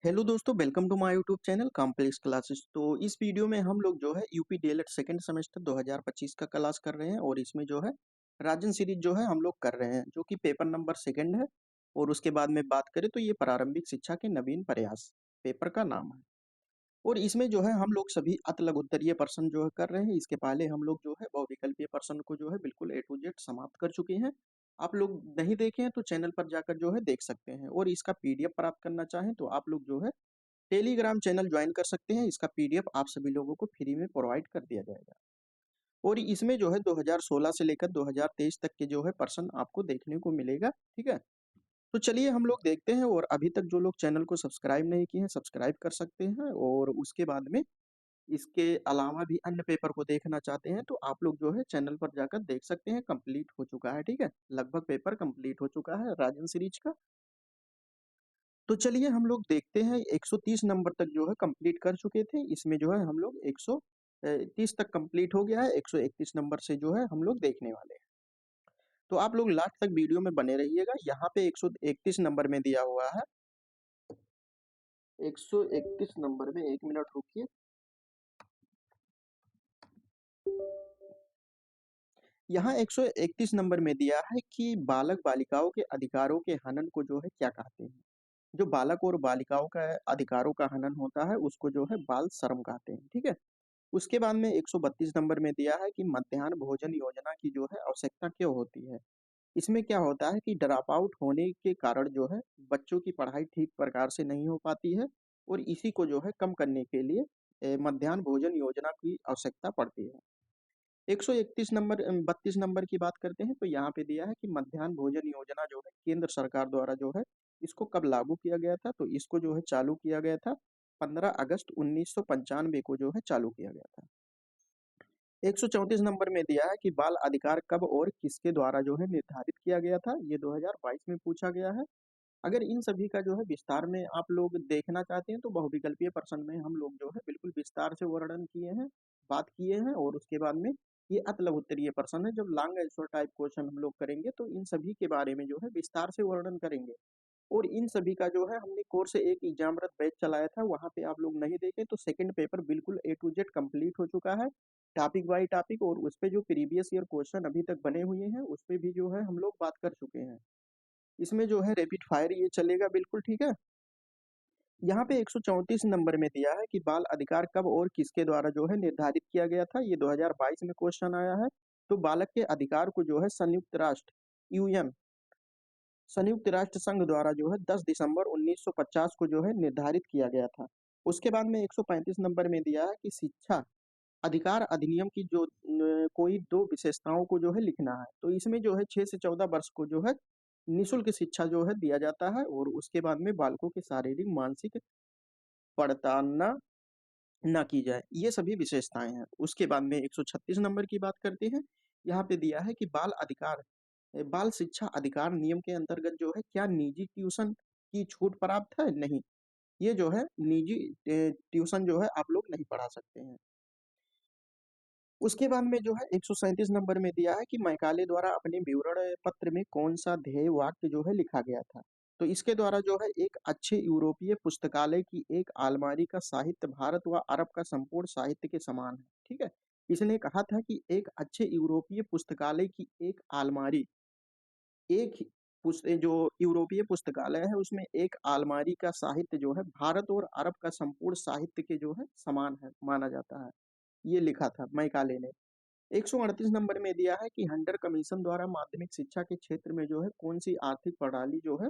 Hello दोस्तों, welcome to my YouTube channel complex classes. तो इस वीडियो में हम लोग जो है यूपी डीएलएड सेकंड सेमेस्टर 2025 का क्लास कर रहे हैं और इसमें जो है राजन सीरीज जो है हम लोग कर रहे हैं, जो कि पेपर नंबर सेकंड है। और उसके बाद में बात करें तो ये प्रारंभिक शिक्षा के नवीन प्रयास पेपर का नाम है। और इसमें जो है हम लोग सभी अत लघु उत्तरीय प्रश्न जो है कर रहे हैं। इसके पहले हम लोग जो है बहुविकल्पीय प्रश्न को जो है बिल्कुल ए टू जेड समाप्त कर चुके हैं। आप लोग नहीं देखे हैं तो चैनल पर जाकर जो है देख सकते हैं, और इसका पीडीएफ प्राप्त करना चाहें तो आप लोग जो है टेलीग्राम चैनल ज्वाइन कर सकते हैं। इसका पीडीएफ आप सभी लोगों को फ्री में प्रोवाइड कर दिया जाएगा। और इसमें जो है 2016 से लेकर 2023 तक के जो है प्रश्न आपको देखने को मिलेगा। ठीक है, तो चलिए हम लोग देखते हैं। और अभी तक जो लोग चैनल को सब्सक्राइब नहीं किए हैं सब्सक्राइब कर सकते हैं। और उसके बाद में इसके अलावा भी अन्य पेपर को देखना चाहते हैं तो आप लोग जो है चैनल पर जाकर देख सकते हैं। कंप्लीट हो चुका है, ठीक है, लगभग पेपर कंप्लीट हो चुका है राजन सीरीज का। तो चलिए हम लोग देखते हैं। 130 नंबर तक जो है कंप्लीट कर चुके थे। इसमें जो है हम लोग 130 तक कंप्लीट हो गया है। 131 नंबर से जो है हम लोग देखने वाले हैं। तो आप लोग लास्ट तक वीडियो में बने रहिएगा। यहाँ पे 131 नंबर में दिया हुआ है। 131 नंबर में, एक मिनट रुकिए। यहाँ 131 नंबर में दिया है कि बालक बालिकाओं के अधिकारों के हनन को जो है क्या कहते हैं। जो बालक और बालिकाओं का अधिकारों का हनन होता है उसको जो है बाल श्रम कहते हैं। ठीक है, उसके बाद में 132 नंबर में दिया है कि मध्याह्न भोजन योजना की जो है आवश्यकता क्यों होती है। इसमें क्या होता है कि ड्रॉप आउट होने के कारण जो है बच्चों की पढ़ाई ठीक प्रकार से नहीं हो पाती है, और इसी को जो है कम करने के लिए मध्याह्न भोजन योजना की आवश्यकता पड़ती है। 131 नंबर 32 नंबर की बात करते हैं तो यहाँ पे दिया है कि मध्याह्न भोजन योजना जो है केंद्र सरकार द्वारा जो है इसको कब लागू किया गया था। तो इसको जो है चालू किया गया था 15 अगस्त 1995 को जो है चालू किया गया था। 134 नंबर में दिया है कि बाल अधिकार कब और किसके द्वारा जो है निर्धारित किया गया था। ये 2022 में पूछा गया है। अगर इन सभी का जो है विस्तार में आप लोग देखना चाहते हैं तो बहुविकल्पीय प्रश्न में हम लोग जो है बिल्कुल विस्तार से वर्णन किए हैं, बात किए हैं। और उसके बाद में ये अति लघु उत्तरीय प्रश्न है। जब लॉन्ग आंसर टाइप क्वेश्चन हम लोग करेंगे तो इन सभी के बारे में जो है विस्तार से वर्णन करेंगे। और इन सभी का जो है हमने कोर्स एक एग्जामरत बैच चलाया था, वहां पे आप लोग नहीं देखे तो सेकंड पेपर बिल्कुल ए टू जेड कंप्लीट हो चुका है, टॉपिक बाय टॉपिक। और उस पे जो प्रीवियस ईयर क्वेश्चन अभी तक बने हुए हैं उस पे भी जो है हम लोग बात कर चुके हैं। इसमें जो है रैपिड फायर ये चलेगा बिल्कुल, ठीक है। यहाँ पे 134 नंबर में दिया है कि बाल अधिकार कब और किसके द्वारा जो है निर्धारित किया गया था। ये 2022 में क्वेश्चन आया है। तो बालक के अधिकार को जो है संयुक्त राष्ट्र यूएन संयुक्त राष्ट्र संघ द्वारा जो है 10 दिसंबर 1950 को जो है निर्धारित किया गया था। उसके बाद में 135 नंबर में दिया है कि शिक्षा अधिकार अधिनियम की जो कोई दो विशेषताओं को जो है लिखना है। तो इसमें जो है 6 से 14 वर्ष को जो है निःशुल्क शिक्षा जो है दिया जाता है। और उसके बाद में बालकों के शारीरिक मानसिक पड़तालना ना की जाए, ये सभी विशेषताएं हैं। उसके बाद में 136 नंबर की बात करते हैं। यहाँ पे दिया है कि बाल शिक्षा अधिकार नियम के अंतर्गत जो है क्या निजी ट्यूशन की छूट प्राप्त है। नहीं, ये जो है निजी ट्यूशन जो है आप लोग नहीं पढ़ा सकते हैं। उसके बाद में जो है 137 नंबर में दिया है कि मैकाले द्वारा अपने विवरण पत्र में कौन सा ध्येय वाक्य जो है लिखा गया था। तो इसके द्वारा जो है एक अच्छे यूरोपीय पुस्तकालय की एक अलमारी का साहित्य भारत व अरब का संपूर्ण साहित्य के समान है। ठीक है, इसने कहा था कि एक अच्छे यूरोपीय पुस्तकालय की एक अलमारी, एक जो यूरोपीय पुस्तकालय है उसमें एक अलमारी का साहित्य जो है भारत और अरब का संपूर्ण साहित्य के जो है समान है माना जाता है। ये लिखा था मैकाले ने। 138 नंबर में दिया है कि हंटर कमीशन द्वारा माध्यमिक शिक्षा के क्षेत्र में जो है कौन सी आर्थिक प्रणाली जो है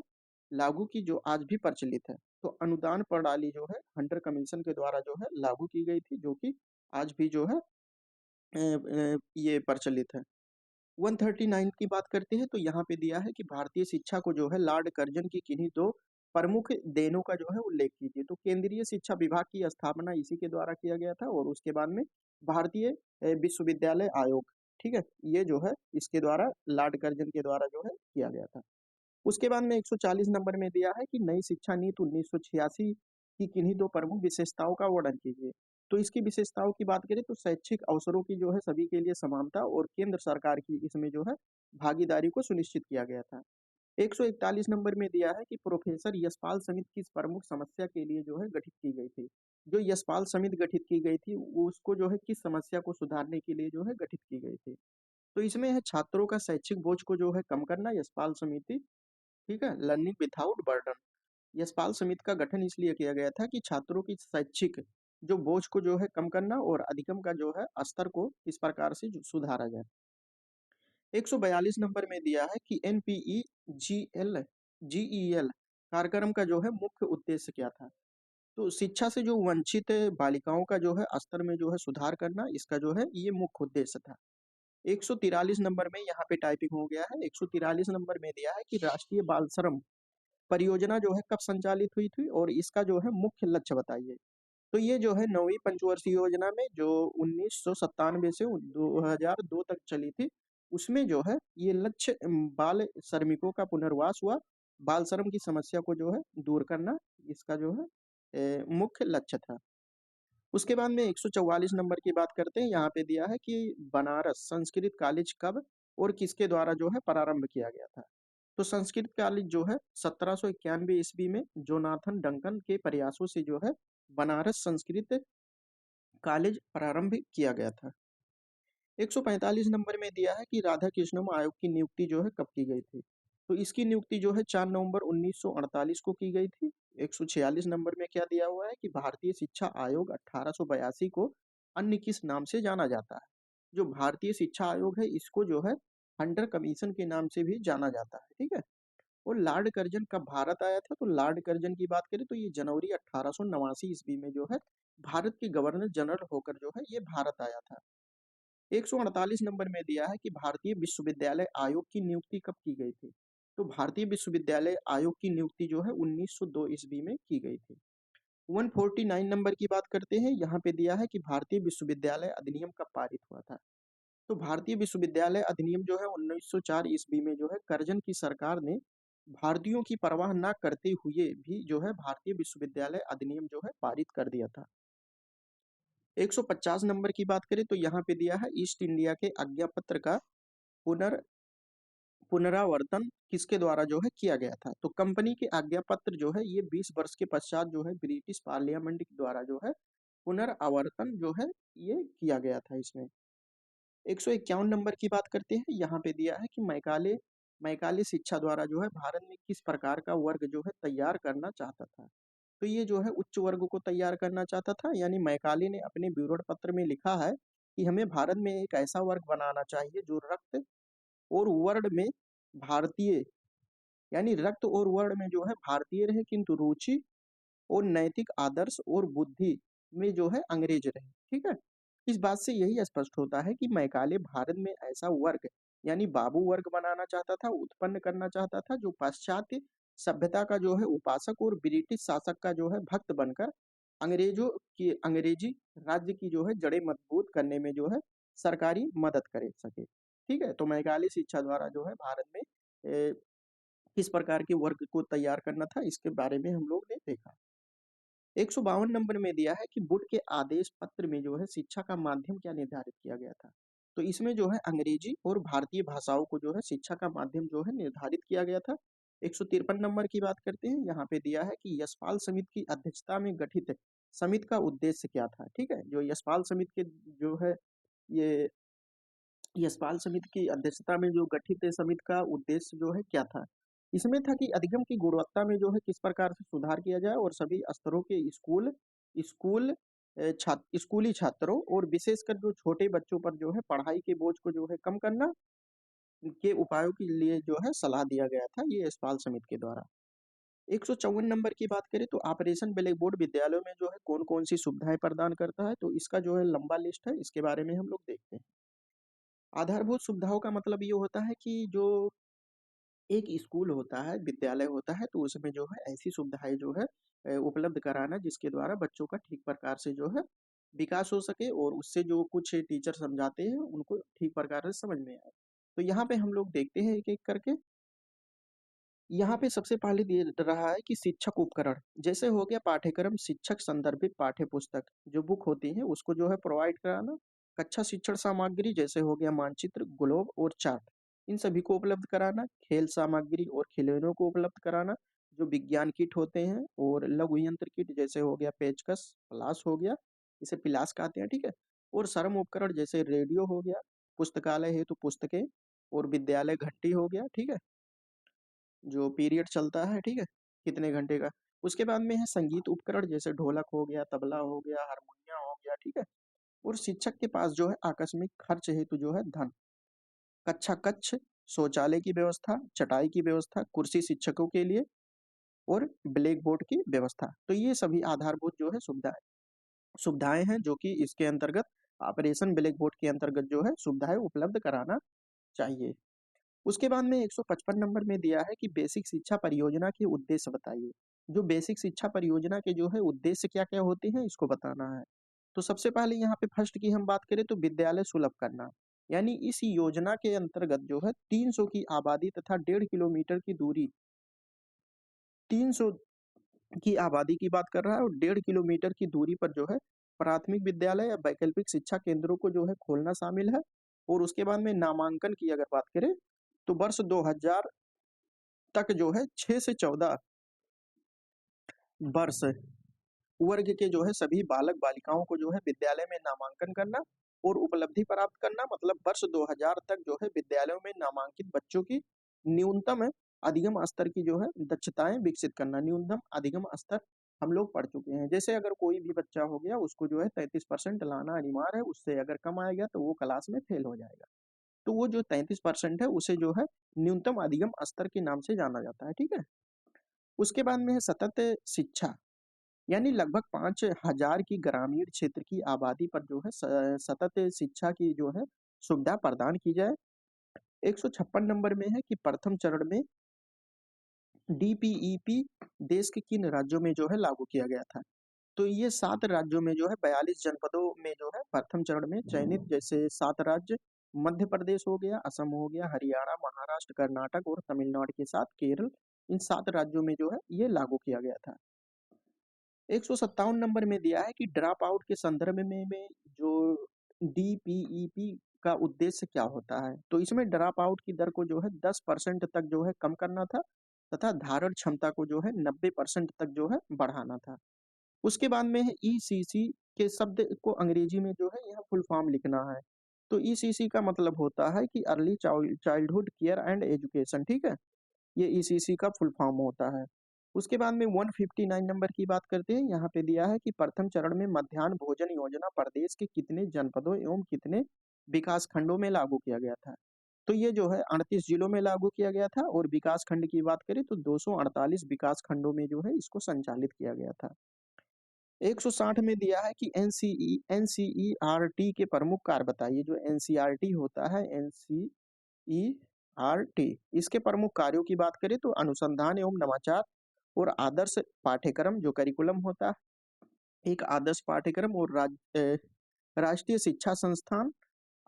लागू की जो आज भी प्रचलित है। तो अनुदान प्रणाली जो है हंटर कमीशन के द्वारा जो है लागू की गई थी, जो कि आज भी जो है ये प्रचलित है। 139 की बात करते हैं तो यहाँ पे दिया है कि भारतीय शिक्षा को जो है लॉर्ड कर्जन की किन्हीं दो प्रमुख देनों का जो है उल्लेख कीजिए। तो केंद्रीय शिक्षा विभाग की स्थापना इसी के द्वारा किया गया था। और उसके बाद में भारतीय विश्वविद्यालय आयोग, ठीक है, ये जो है इसके द्वारा लॉर्ड कर्जन के द्वारा जो है किया गया था। उसके बाद में 140 नंबर में दिया है कि नई शिक्षा नीति 1986 की किन्हीं दो प्रमुख विशेषताओं का वर्णन कीजिए। तो इसकी विशेषताओं की बात करें तो शैक्षिक अवसरों की जो है सभी के लिए समानता और केंद्र सरकार की इसमें जो है भागीदारी को सुनिश्चित किया गया था। 141 नंबर में दिया है कि प्रोफेसर यशपाल समिति किस प्रमुख समस्या के लिए जो है गठित की गई थी। जो यशपाल समिति गठित की गई थी वो उसको जो है किस समस्या को सुधारने के लिए जो है गठित की गई थी। तो इसमें है छात्रों का शैक्षिक बोझ को जो है कम करना, यशपाल समिति। ठीक है, लर्निंग विदाउट बर्डन। यशपाल समिति का गठन इसलिए किया गया था कि छात्रों की शैक्षिक जो बोझ को जो है कम करना और अधिगम का जो है स्तर को इस प्रकार से सुधारा जाए। 142 नंबर में दिया है कि एनपीईजीएल जीईएल कार्यक्रम का जो है मुख्य उद्देश्य क्या था। तो शिक्षा से जो वंचित बालिकाओं का जो है स्तर में जो है सुधार करना, इसका जो है ये मुख्य उद्देश्य था। 143 नंबर में यहाँ पे टाइपिंग हो गया है। 143 नंबर में दिया है कि राष्ट्रीय बाल श्रम परियोजना जो है कब संचालित हुई थी और इसका जो है मुख्य लक्ष्य बताइए। तो ये जो है 9वीं पंचवर्षीय योजना में जो 1997 से 2002 तक चली थी, उसमें जो है ये लक्ष्य बाल श्रमिकों का पुनर्वास हुआ, बाल श्रम की समस्या को जो है दूर करना, इसका जो है मुख्य लक्ष्य था। उसके बाद में 144 नंबर की बात करते हैं। यहाँ पे दिया है कि बनारस संस्कृत कॉलेज कब और किसके द्वारा जो है प्रारंभ किया गया था। तो संस्कृत कॉलेज जो है 1791 ईस्वी में जोनाथन डंकन के प्रयासों से जो है बनारस संस्कृत कॉलेज प्रारंभ किया गया था। 145 नंबर में दिया है कि राधा कृष्णम आयोग की नियुक्ति जो है कब की गई थी। तो इसकी नियुक्ति जो है 4 नवंबर 1948 को की गई थी। 146 नंबर में क्या दिया हुआ है कि भारतीय शिक्षा आयोग 1882 को अन्य किस नाम से जाना जाता है। जो भारतीय शिक्षा आयोग है इसको जो है हंटर कमीशन के नाम से भी जाना जाता है। ठीक है। और लॉर्ड कर्जन कब भारत आया था। तो लॉर्ड कर्जन की बात करें तो ये जनवरी 1889 ईस्वी में जो है भारत के गवर्नर जनरल होकर जो है ये भारत आया था। 148 नंबर में दिया है कि भारतीय विश्वविद्यालय आयोग की नियुक्ति कब की गई थी। तो भारतीय विश्वविद्यालय आयोग की नियुक्ति जो है 1902 ईस्वी में की गई थी। 149 नंबर की बात करते हैं। यहाँ पे दिया है कि भारतीय विश्वविद्यालय अधिनियम कब पारित हुआ था। तो भारतीय विश्वविद्यालय अधिनियम जो है 1904 ईस्वी में जो है करजन की सरकार ने भारतीयों की परवाह न करते हुए भी जो है भारतीय विश्वविद्यालय अधिनियम जो है पारित कर दिया था। 150 नंबर की बात करें तो यहाँ पे दिया है ईस्ट इंडिया के आज्ञा पत्र का पुनरावर्तन किसके द्वारा जो है किया गया था। तो कंपनी के आज्ञा पत्र जो है ये 20 वर्ष के पश्चात जो है ब्रिटिश पार्लियामेंट के द्वारा जो है पुनरावर्तन जो है ये किया गया था। इसमें 151 नंबर की बात करते हैं। यहाँ पे दिया है कि मैकाले मैकाले शिक्षा द्वारा जो है भारत में किस प्रकार का वर्ग जो है तैयार करना चाहता था। तो ये जो है उच्च वर्ग को तैयार करना चाहता था। यानी मैकाले ने अपने विवरण पत्र में लिखा है कि हमें भारत में एक ऐसा वर्ग बनाना चाहिए जो रक्त और वर्ण में भारतीय, यानी रक्त और वर्ण में जो है भारतीय रहे किंतु रुचि और नैतिक आदर्श और बुद्धि में जो है अंग्रेज रहे। ठीक है। इस बात से यही स्पष्ट होता है कि मैकाले भारत में ऐसा वर्ग यानी बाबू वर्ग बनाना चाहता था, उत्पन्न करना चाहता था जो पाश्चात्य सभ्यता का जो है उपासक और ब्रिटिश शासक का जो है भक्त बनकर अंग्रेजों की अंग्रेजी राज्य की जो है जड़ें मजबूत करने में जो है सरकारी मदद कर सके। ठीक है। तो मैकाले शिक्षा द्वारा जो है भारत में किस प्रकार के वर्ग को तैयार करना था इसके बारे में हम लोग ने देखा। 152 नंबर में दिया है कि बुट के आदेश पत्र में जो है शिक्षा का माध्यम क्या निर्धारित किया गया था। तो इसमें जो है अंग्रेजी और भारतीय भाषाओं को जो है शिक्षा का माध्यम जो है निर्धारित किया गया था। 153 नंबर की बात करते हैं। यहाँ पे दिया है कि यशपाल समिति की अध्यक्षता में गठित समिति का उद्देश्य क्या था। ठीक है। जो यशपाल समिति के जो है ये यशपाल समिति की अध्यक्षता में जो गठित समिति का उद्देश्य जो है क्या था। इसमें था कि अधिगम की गुणवत्ता में जो है किस प्रकार से सुधार किया जाए और सभी स्तरों के स्कूल स्कूल स्कूली छात्रों और विशेषकर जो छोटे बच्चों पर जो है पढ़ाई के बोझ को जो है कम करना के उपायों के लिए जो है सलाह दिया गया था ये यशपाल समिति के द्वारा। 154 नंबर की बात करें तो ऑपरेशन ब्लैक बोर्ड विद्यालयों में जो है कौन कौन सी सुविधाएं प्रदान करता है। तो इसका जो है लंबा लिस्ट है, इसके बारे में हम लोग देखते हैं। आधारभूत सुविधाओं का मतलब ये होता है कि जो एक स्कूल होता है, विद्यालय होता है, तो उसमें जो है ऐसी सुविधाएं जो है उपलब्ध कराना जिसके द्वारा बच्चों का ठीक प्रकार से जो है विकास हो सके और उससे जो कुछ टीचर समझाते हैं उनको ठीक प्रकार से समझ में आए। तो यहाँ पे हम लोग देखते हैं एक एक करके। यहाँ पे सबसे पहले दे रहा है कि शिक्षक उपकरण जैसे हो गया पाठ्यक्रम शिक्षक संदर्भित पाठ्य पुस्तक जो बुक होती है उसको जो है प्रोवाइड कराना। कक्षा शिक्षण सामग्री जैसे हो गया मानचित्र, ग्लोब और चार्ट, इन सभी को उपलब्ध कराना, खेल सामग्री और खिलौनों को उपलब्ध कराना, जो विज्ञान किट होते हैं और लघु यंत्र किट जैसे हो गया पेचकस, प्लास हो गया, इसे पिलास कहते हैं, ठीक है? और श्रम उपकरण जैसे रेडियो हो गया, पुस्तकालय हेतु पुस्तकें और विद्यालय घंटी हो गया, ठीक है? जो पीरियड चलता है, ठीक है? कितने घंटे का। उसके बाद में है संगीत उपकरण जैसे ढोलक हो गया, तबला हो गया, हारमोनिया हो गया, ठीक है? और शिक्षक के पास जो है आकस्मिक खर्च हेतु जो है धन, कक्षा कक्ष, शौचालय की व्यवस्था, चटाई की व्यवस्था, कुर्सी शिक्षकों के लिए और ब्लैक बोर्ड की व्यवस्था। तो ये सभी आधारभूत जो है सुविधाएं हैं जो कि इसके अंतर्गत ऑपरेशन ब्लैक बोर्ड के अंतर्गत जो है सुविधाएं उपलब्ध कराना चाहिए। उसके बाद में 155 नंबर में दिया है कि बेसिक शिक्षा परियोजना के उद्देश्य बताइए। जो बेसिक शिक्षा परियोजना के जो है उद्देश्य क्या-क्या होते हैं इसको बताना है। तो सबसे पहले यहाँ पे फर्स्ट की हम बात करें तो विद्यालय सुलभ करना। यानी इस योजना के अंतर्गत जो है 300 की आबादी तथा 1.5 किलोमीटर की दूरी 300 की आबादी की बात कर रहा है और 1.5 किलोमीटर की दूरी पर जो है प्राथमिक विद्यालय या वैकल्पिक शिक्षा केंद्रों को जो है खोलना शामिल है। और उसके बाद में नामांकन की अगर बात करें तो वर्ष 2000 तक जो है 6 से 14 वर्ष वर्ग के जो है सभी बालक बालिकाओं को जो है विद्यालय में नामांकन करना और उपलब्धि प्राप्त करना, मतलब वर्ष 2000 तक जो है विद्यालयों में नामांकित बच्चों की न्यूनतम अधिगम स्तर की जो है दक्षताएं विकसित करना। न्यूनतम अधिगम स्तर हम लोग पढ़ चुके हैं, जैसे अगर कोई भी बच्चा हो गया उसको जो है 33% लाना अनिवार्य है, उससे अगर कम आएगा तो वो क्लास में फेल हो जाएगा। तो वो जो 33% है उसे जो है न्यूनतम अधिगम स्तर के नाम से जाना जाता है, ठीक है? उसके बाद में है सतत शिक्षा, यानी लगभग 5000 की ग्रामीण क्षेत्र की आबादी पर जो है सतत शिक्षा की जो है सुविधा प्रदान की जाए। 156 नंबर में है कि प्रथम चरण में डीपीईपी देश के किन राज्यों में जो है लागू किया गया था। तो ये 7 राज्यों में जो है 42 जनपदों में जो है प्रथम चरण में चयनित, जैसे 7 राज्य मध्य प्रदेश हो गया, असम हो गया, हरियाणा, महाराष्ट्र, कर्नाटक और तमिलनाडु के साथ केरल, इन 7 राज्यों में जो है ये लागू किया गया था। 157 नंबर में दिया है कि ड्रॉप आउट के संदर्भ में जो डीपीईपी का उद्देश्य क्या होता है। तो इसमें ड्रॉप आउट की दर को जो है 10% तक जो है कम करना था तथा धारण क्षमता को जो है 90% तक जो है बढ़ाना था। उसके बाद में है ईसीसी के शब्द को अंग्रेजी में जो है यहाँ फुल फॉर्म लिखना है। तो ईसीसी का मतलब होता है कि early childhood care and education, ठीक है? ये ईसीसी का फुल फॉर्म होता है। उसके बाद में 159 नंबर की बात करते हैं। यहाँ पे दिया है कि प्रथम चरण में मध्याह्न भोजन योजना प्रदेश के कितने जनपदों एवं कितने विकास खंडों में लागू किया गया था। तो ये जो है 38 जिलों में लागू किया गया था और विकास खंड की बात करें तो 248 विकास खंडों में जो है इसको संचालित किया गया था। 160 में दिया है कि एनसीईआरटी के प्रमुख कार्य बताइए। जो एनसीईआरटी होता है, एनसीईआरटी, इसके प्रमुख कार्यों की बात करें तो अनुसंधान एवं नवाचार और आदर्श पाठ्यक्रम जो करिकुलम होता है, एक आदर्श पाठ्यक्रम और राष्ट्रीय शिक्षा संस्थान,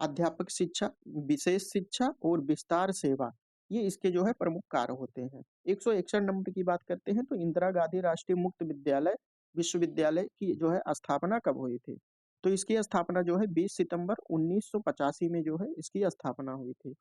अध्यापक शिक्षा, विशेष शिक्षा और विस्तार सेवा, ये इसके जो है प्रमुख कार्य होते हैं। 161 नंबर की बात करते हैं तो इंदिरा गांधी राष्ट्रीय मुक्त विद्यालय विश्वविद्यालय की जो है स्थापना कब हुई थी। तो इसकी स्थापना जो है 20 सितंबर 1985 में जो है इसकी स्थापना हुई थी।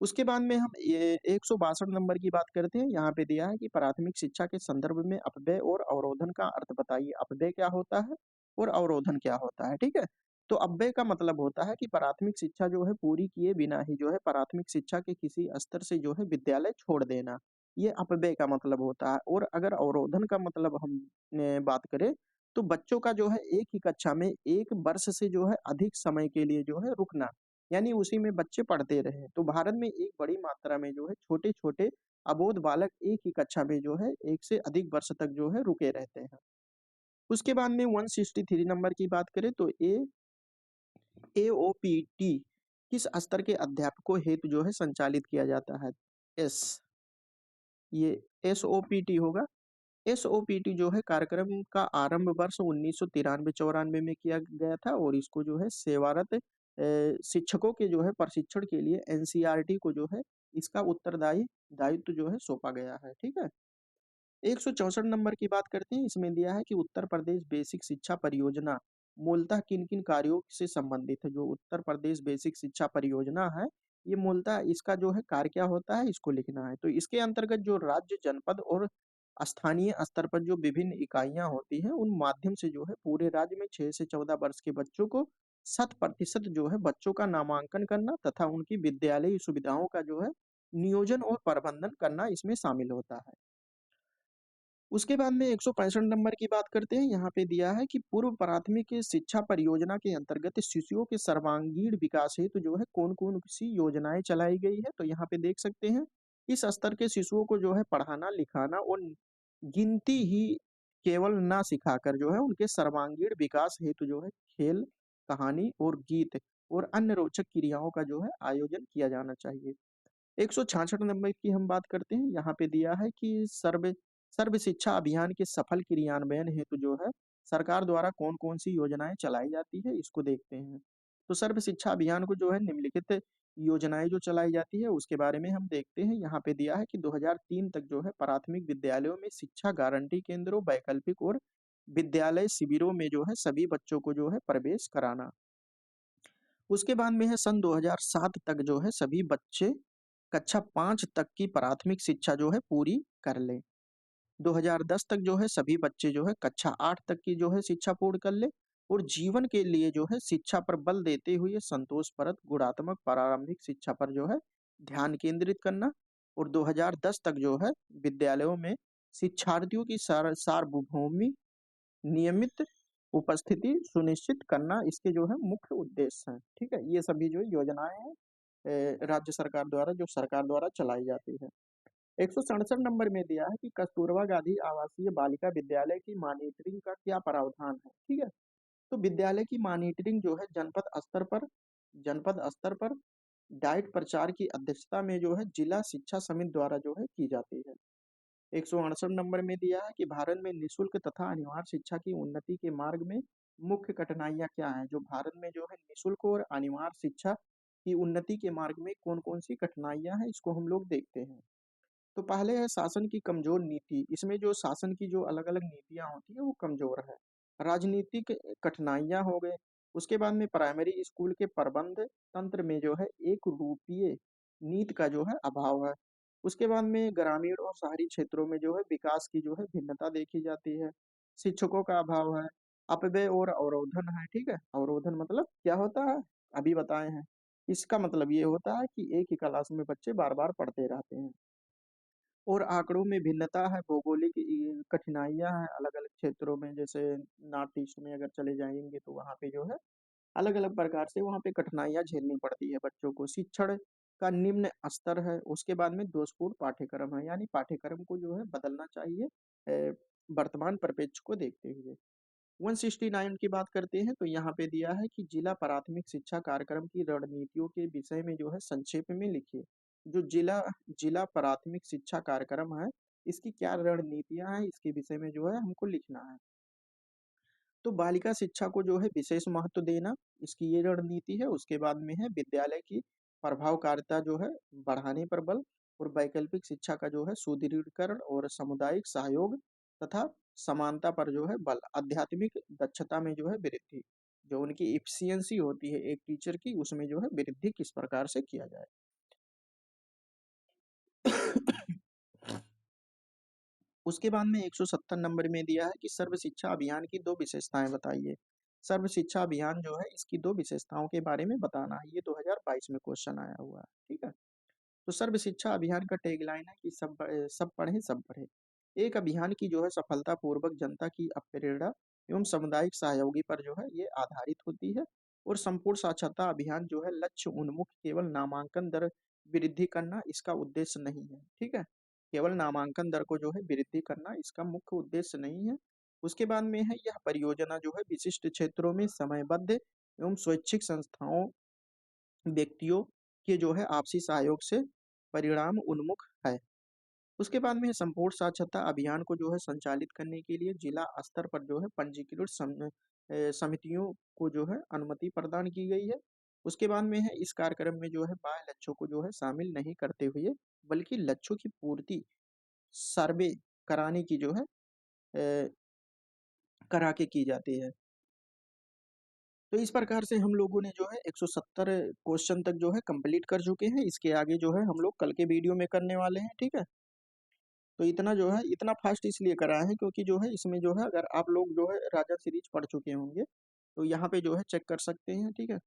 उसके बाद में हम ये 162 नंबर की बात करते हैं। यहाँ पे दिया है कि प्राथमिक शिक्षा के संदर्भ में अपव्यय और अवरोधन का अर्थ बताइए। अपव्यय क्या होता है और अवरोधन क्या होता है, ठीक है? तो अपव्यय का मतलब होता है कि प्राथमिक शिक्षा जो है पूरी किए बिना ही जो है प्राथमिक शिक्षा के किसी स्तर से जो है विद्यालय छोड़ देना, ये अपव्यय का मतलब होता है। और अगर अवरोधन का मतलब हम बात करें तो बच्चों का जो है एक ही कक्षा में 1 वर्ष से जो है अधिक समय के लिए जो है रुकना, यानी उसी में बच्चे पढ़ते रहे। तो भारत में एक बड़ी मात्रा में जो है छोटे-छोटे अबोध बालक एक ही कक्षा में जो है 1 से अधिक वर्ष तक जो है रुके रहते हैं। उसके बाद में 163 नंबर की बात करें तो एओपीटी किस स्तर के अध्यापकों हेतु जो है संचालित किया जाता है? एस ये एसओपीटी होगा। एसओपीटी जो है कार्यक्रम का आरंभ वर्ष 1993-94 में किया गया था और इसको जो है सेवारत शिक्षकों के जो है प्रशिक्षण के लिए एनसीईआरटी को जो है इसका उत्तरदायी दायित्व जो है सौंपा गया है, ठीक है? 164 नंबर की बात करते हैं। इसमें दिया है कि उत्तर प्रदेश बेसिक शिक्षा परियोजना मूलतः किन-किन कार्यों से संबंधित है। जो उत्तर प्रदेश बेसिक शिक्षा परियोजना है ये मूलतः इसका जो है कार्य क्या होता है, इसको लिखना है। तो इसके अंतर्गत जो राज्य, जनपद और स्थानीय स्तर पर जो विभिन्न इकाइयाँ होती हैं, उन माध्यम से जो है पूरे राज्य में 6 से 14 वर्ष के बच्चों को 100% जो है बच्चों का नामांकन करना तथा उनकी विद्यालयी सुविधाओं का जो है नियोजन और प्रबंधन करना इसमें शामिल होता है। उसके बाद में 165 नंबर की बात करते हैं। यहाँ पे दिया है कि पूर्व प्राथमिक शिक्षा परियोजना के अंतर्गत शिशुओं के सर्वांगीण विकास हेतु जो है कौन-कौन सी योजनाएं चलाई गई है। तो यहाँ पे देख सकते हैं इस स्तर के शिशुओं को जो है पढ़ाना, लिखाना और गिनती ही केवल ना सिखाकर जो है उनके सर्वांगीण विकास हेतु जो है खेल, कहानी और गीत और अन्य रोचक क्रियाओं का जो है आयोजन किया जाना चाहिए। 166 नंबर की हम बात करते हैं। यहाँ पे दिया है कि सर्व सर्व शिक्षा अभियान के सफल क्रियान्वयन हेतु जो है सरकार द्वारा कौन-कौन सी योजनाएं चलाई जाती है, इसको देखते हैं। तो सर्व शिक्षा अभियान को जो है निम्नलिखित योजनाएं जो चलाई जाती है उसके बारे में हम देखते हैं। यहाँ पे दिया है कि 2003 तक जो है प्राथमिक विद्यालयों में शिक्षा गारंटी केंद्रों, वैकल्पिक और विद्यालय शिविरों में जो है सभी बच्चों को जो है प्रवेश कराना। उसके बाद में है सन 2007 तक जो है सभी बच्चे कक्षा 5 तक की प्राथमिक शिक्षा जो है पूरी कर लें। 2010 तक जो है सभी बच्चे जो है कक्षा 8 तक की जो है शिक्षा पूर्ण कर ले और जीवन के लिए जो है शिक्षा पर बल देते हुए संतोषप्रद गुणात्मक प्रारंभिक शिक्षा पर जो है ध्यान केंद्रित करना। और 2010 तक जो है विद्यालयों में शिक्षार्थियों की सार्वभौमिक नियमित उपस्थिति सुनिश्चित करना इसके जो है मुख्य उद्देश्य हैं। ठीक है, ये सभी जो योजनाएं हैं राज्य सरकार द्वारा जो सरकार द्वारा चलाई जाती है। 167 नंबर में दिया है कि कस्तूरबा गांधी आवासीय बालिका विद्यालय की मॉनिटरिंग का क्या प्रावधान है। ठीक है, तो विद्यालय की मॉनिटरिंग जो है जनपद स्तर पर डाइट प्रचार की अध्यक्षता में जो है जिला शिक्षा समिति द्वारा जो है की जाती है। 168 नंबर में दिया है कि भारत में निशुल्क तथा अनिवार्य शिक्षा की उन्नति के मार्ग में मुख्य कठिनाइयां क्या हैं। जो भारत में जो है निशुल्क और अनिवार्य शिक्षा की उन्नति के मार्ग में कौन-कौन सी कठिनाइयां हैं, इसको हम लोग देखते हैं। तो पहले है शासन की कमजोर नीति। इसमें जो शासन की जो अलग-अलग नीतियां होती है वो कमजोर है। राजनीतिक कठिनाइयां हो गए। उसके बाद में प्राइमरी स्कूल के प्रबंध तंत्र में जो है एक रूपीय नीति का जो है अभाव है। उसके बाद में ग्रामीण और शहरी क्षेत्रों में जो है विकास की जो है भिन्नता देखी जाती है। शिक्षकों का अभाव है। अपव्यय और अवरोधन है। ठीक है, अवरोधन मतलब क्या होता है, अभी बताए हैं। इसका मतलब ये होता है कि एक ही क्लास में बच्चे बार बार पढ़ते रहते हैं। और आंकड़ों में भिन्नता है, भौगोलिक कठिनाइयां हैं अलग अलग क्षेत्रों में। जैसे नॉर्थ ईस्ट में अगर चले जाएंगे तो वहाँ पे जो है अलग अलग प्रकार से वहाँ पे कठिनाइयां झेलनी पड़ती है बच्चों को। शिक्षण का निम्न स्तर है। उसके बाद में दोषपूर्ण पाठ्यक्रम है, यानी पाठ्यक्रम को जो है बदलना चाहिए वर्तमान परिप्रेक्ष्य को देखते हुए। 169 की बात करते हैं तो यहाँ पे दिया है कि जिला प्राथमिक शिक्षा कार्यक्रम की रणनीतियों के विषय में जो है संक्षेप में लिखिए। जो जिला जिला प्राथमिक शिक्षा कार्यक्रम है इसकी क्या रणनीतियां हैं, इसके विषय में जो है हमको लिखना है। तो बालिका शिक्षा को जो है विशेष महत्व देना, इसकी ये रणनीति है। उसके बाद में है विद्यालय की प्रभावकारिता जो है बढ़ाने पर बल और वैकल्पिक शिक्षा का जो है सुदृढ़ीकरण और सामुदायिक सहयोग तथा समानता पर जो है बल। आध्यात्मिक दक्षता में जो है वृद्धि, जो उनकी इफिशियंसी होती है एक टीचर की, उसमें जो है वृद्धि किस प्रकार से किया जाए। उसके बाद में 170 नंबर में दिया है कि सर्व शिक्षा अभियान की दो विशेषताएं बताइए। सर्व शिक्षा अभियान जो है इसकी दो विशेषताओं के बारे में बताना है। ये 2022 में क्वेश्चन आया हुआ है। ठीक है, तो सर्व शिक्षा अभियान का टैगलाइन है कि सब पढ़े सब बढ़े। एक अभियान की जो है सफलतापूर्वक जनता की प्रेरणा एवं सामुदायिक सहयोगी पर जो है ये आधारित होती है। और संपूर्ण साक्षरता अभियान जो है लक्ष्य उन्मुख केवल नामांकन दर वृद्धि करना इसका उद्देश्य नहीं है। ठीक है, केवल नामांकन दर को जो है वृद्धि करना इसका मुख्य उद्देश्य नहीं है। उसके बाद में है यह परियोजना जो है विशिष्ट क्षेत्रों में समयबद्ध एवं स्वैच्छिक संस्थाओं, व्यक्तियों के जो है आपसी सहयोग से परिणाम उन्मुख है। उसके बाद में संपूर्ण साक्षरता अभियान को जो है संचालित करने के लिए जिला स्तर पर जो है पंजीकृत समितियों को जो है अनुमति प्रदान की गई है। उसके बाद में है इस कार्यक्रम में जो है बाह्य लक्ष्यों को जो है शामिल नहीं करते हुए बल्कि लक्ष्यों की पूर्ति सर्वे कराने की जो है करा के की जाती है। तो इस प्रकार से हम लोगों ने जो है 170 क्वेश्चन तक जो है कंप्लीट कर चुके हैं। इसके आगे जो है हम लोग कल के वीडियो में करने वाले हैं, ठीक है? तो इतना जो है इतना फास्ट इसलिए करा है क्योंकि जो है इसमें जो है अगर आप लोग जो है राजा सीरीज पढ़ चुके होंगे तो यहाँ पे जो है चेक कर सकते हैं, ठीक है?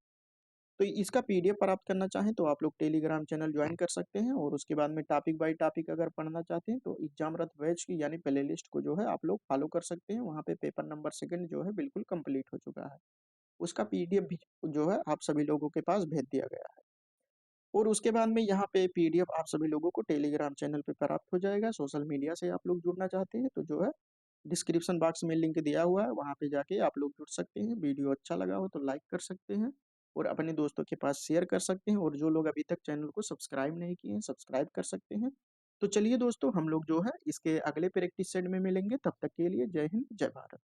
तो इसका पीडीएफ प्राप्त करना चाहें तो आप लोग टेलीग्राम चैनल ज्वाइन कर सकते हैं, और उसके बाद में टॉपिक बाय टॉपिक अगर पढ़ना चाहते हैं तो एग्जामरत बैच की यानी प्ले लिस्ट को जो है आप लोग फॉलो कर सकते हैं। वहाँ पे पेपर नंबर सेकंड जो है बिल्कुल कंप्लीट हो चुका है। उसका पीडीएफ भी जो है आप सभी लोगों के पास भेज दिया गया है। और उसके बाद में यहाँ पे पीडीएफ आप सभी लोगों को टेलीग्राम चैनल पे प्राप्त हो जाएगा। सोशल मीडिया से आप लोग जुड़ना चाहते हैं तो जो है डिस्क्रिप्शन बॉक्स में लिंक दिया हुआ है, वहाँ पे जाके आप लोग जुड़ सकते हैं। वीडियो अच्छा लगा हो तो लाइक कर सकते हैं और अपने दोस्तों के पास शेयर कर सकते हैं, और जो लोग अभी तक चैनल को सब्सक्राइब नहीं किए हैं सब्सक्राइब कर सकते हैं। तो चलिए दोस्तों, हम लोग जो है इसके अगले प्रैक्टिस सेट में मिलेंगे। तब तक के लिए जय हिंद, जय भारत।